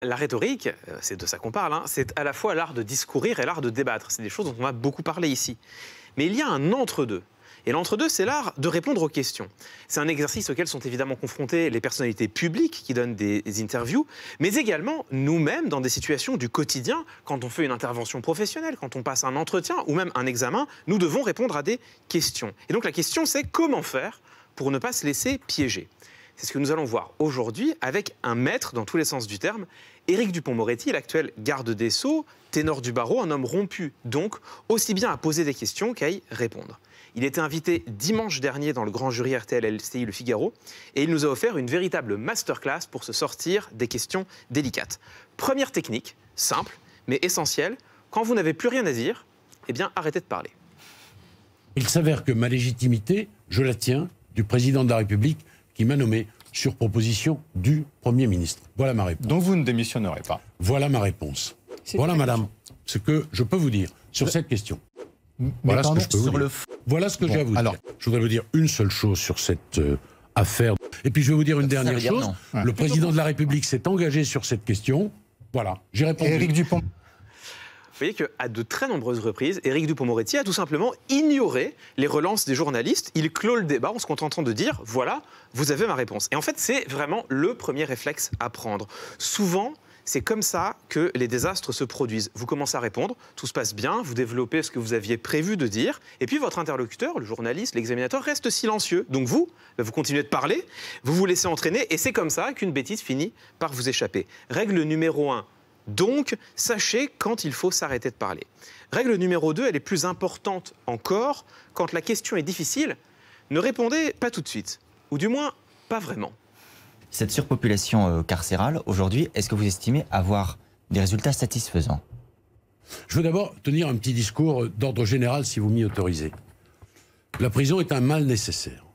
La rhétorique, c'est de ça qu'on parle, hein, c'est à la fois l'art de discourir et l'art de débattre. C'est des choses dont on va beaucoup parler ici. Mais il y a un entre-deux. Et l'entre-deux, c'est l'art de répondre aux questions. C'est un exercice auquel sont évidemment confrontées les personnalités publiques qui donnent des interviews, mais également nous-mêmes dans des situations du quotidien, quand on fait une intervention professionnelle, quand on passe un entretien ou même un examen, nous devons répondre à des questions. Et donc la question, c'est comment faire pour ne pas se laisser piéger. C'est ce que nous allons voir aujourd'hui avec un maître dans tous les sens du terme, Éric Dupond-Moretti, l'actuel garde des Sceaux, ténor du barreau, un homme rompu donc, aussi bien à poser des questions qu'à y répondre. Il était invité dimanche dernier dans le grand jury RTL LCI Le Figaro et il nous a offert une véritable masterclass pour se sortir des questions délicates. Première technique, simple mais essentielle, quand vous n'avez plus rien à dire, eh bien arrêtez de parler. Il s'avère que ma légitimité, je la tiens du président de la République qui m'a nommé sur proposition du Premier ministre. Voilà ma réponse. Donc vous ne démissionnerez pas. Voilà ma réponse. Voilà, madame, ce que je peux vous dire sur cette question. Voilà ce que je peux vous dire. Voilà ce que j'ai à vous dire. Je voudrais vous dire une seule chose sur cette affaire. Et puis je vais vous dire une dernière chose. Le président de la République s'est engagé sur cette question. Voilà, j'ai répondu. Éric Dupond. Vous voyez qu'à de très nombreuses reprises, Éric Dupond-Moretti a tout simplement ignoré les relances des journalistes. Il clôt le débat en se contentant de dire « voilà, vous avez ma réponse ». Et en fait, c'est vraiment le premier réflexe à prendre. Souvent, c'est comme ça que les désastres se produisent. Vous commencez à répondre, tout se passe bien, vous développez ce que vous aviez prévu de dire, et puis votre interlocuteur, le journaliste, l'examinateur, reste silencieux. Donc vous continuez de parler, vous vous laissez entraîner, et c'est comme ça qu'une bêtise finit par vous échapper. Règle numéro 1. Donc, sachez quand il faut s'arrêter de parler. Règle numéro 2, elle est plus importante encore. Quand la question est difficile, ne répondez pas tout de suite. Ou du moins, pas vraiment. Cette surpopulation carcérale, aujourd'hui, est-ce que vous estimez avoir des résultats satisfaisants? Je veux d'abord tenir un petit discours d'ordre général, si vous m'y autorisez. La prison est un mal nécessaire.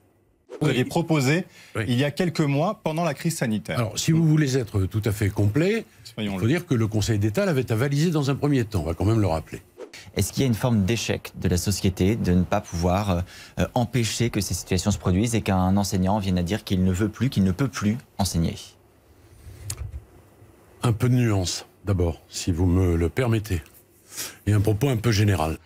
Vous l'aviez proposé il y a quelques mois, pendant la crise sanitaire. Alors, si vous voulez être tout à fait complet, il faut dire que le Conseil d'État l'avait avalisé dans un premier temps. On va quand même le rappeler. Est-ce qu'il y a une forme d'échec de la société de ne pas pouvoir empêcher que ces situations se produisent et qu'un enseignant vienne à dire qu'il ne veut plus, qu'il ne peut plus enseigner? Un peu de nuance, d'abord, si vous me le permettez. Et un propos un peu général.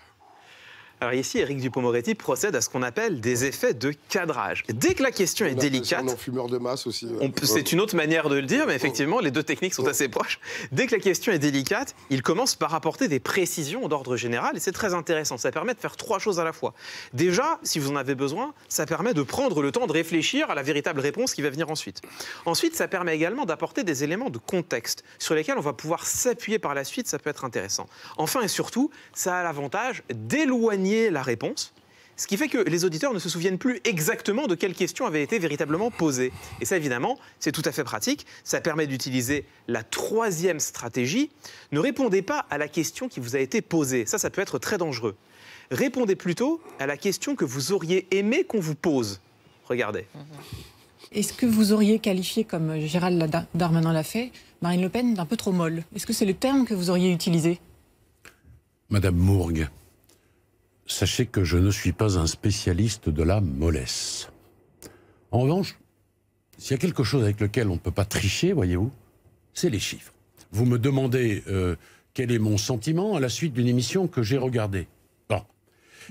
Alors ici, Éric Dupond-Moretti procède à ce qu'on appelle des effets de cadrage. Dès que la question est délicate... On fumeur de masse aussi. C'est une autre manière de le dire, mais effectivement, les deux techniques sont assez proches. Dès que la question est délicate, il commence par apporter des précisions d'ordre général, et c'est très intéressant. Ça permet de faire trois choses à la fois. Déjà, si vous en avez besoin, ça permet de prendre le temps de réfléchir à la véritable réponse qui va venir ensuite. Ensuite, ça permet également d'apporter des éléments de contexte sur lesquels on va pouvoir s'appuyer par la suite, ça peut être intéressant. Enfin et surtout, ça a l'avantage d'éloigner la réponse, ce qui fait que les auditeurs ne se souviennent plus exactement de quelle question avait été véritablement posée. Et ça, évidemment, c'est tout à fait pratique. Ça permet d'utiliser la troisième stratégie. Ne répondez pas à la question qui vous a été posée. Ça peut être très dangereux. Répondez plutôt à la question que vous auriez aimé qu'on vous pose. Regardez. Est-ce que vous auriez qualifié, comme Gérald Darmanin l'a fait, Marine Le Pen d'un peu trop molle? Est-ce que c'est le terme que vous auriez utilisé? Madame Mourgue, sachez que je ne suis pas un spécialiste de la mollesse. En revanche, s'il y a quelque chose avec lequel on ne peut pas tricher, voyez-vous, c'est les chiffres. Vous me demandez quel est mon sentiment à la suite d'une émission que j'ai regardée. Bon.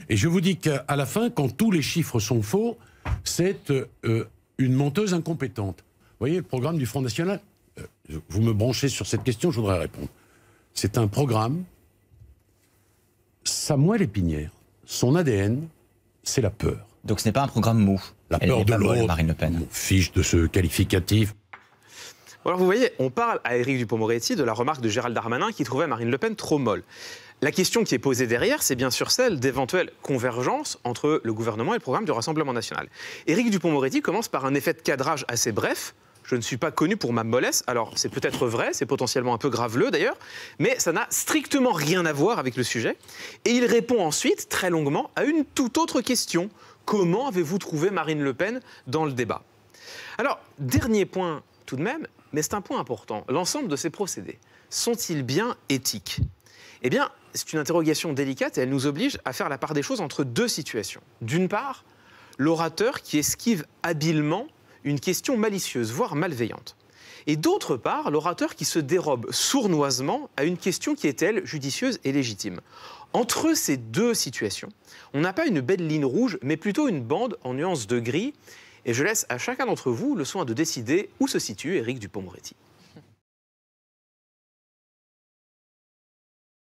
Et je vous dis qu'à la fin, quand tous les chiffres sont faux, c'est une menteuse incompétente. Vous voyez, le programme du Front National, vous me branchez sur cette question, je voudrais répondre. C'est un programme, sa moelle épinière, son ADN, c'est la peur. Donc ce n'est pas un programme mou. La peur de l'autre, Marine Le Pen. Fiche de ce qualificatif. Alors vous voyez, on parle à Éric Dupond-Moretti de la remarque de Gérald Darmanin qui trouvait Marine Le Pen trop molle. La question qui est posée derrière, c'est bien sûr celle d'éventuelles convergences entre le gouvernement et le programme du Rassemblement national. Éric Dupond-Moretti commence par un effet de cadrage assez bref. Je ne suis pas connu pour ma mollesse. Alors, c'est peut-être vrai, c'est potentiellement un peu graveleux d'ailleurs, mais ça n'a strictement rien à voir avec le sujet. Et il répond ensuite, très longuement, à une toute autre question. Comment avez-vous trouvé Marine Le Pen dans le débat? Alors, dernier point tout de même, mais c'est un point important. L'ensemble de ces procédés, sont-ils bien éthiques? Eh bien, c'est une interrogation délicate et elle nous oblige à faire la part des choses entre deux situations. D'une part, l'orateur qui esquive habilement une question malicieuse, voire malveillante. Et d'autre part, l'orateur qui se dérobe sournoisement à une question qui est, elle, judicieuse et légitime. Entre ces deux situations, on n'a pas une belle ligne rouge, mais plutôt une bande en nuances de gris. Et je laisse à chacun d'entre vous le soin de décider où se situe Éric Dupond-Moretti.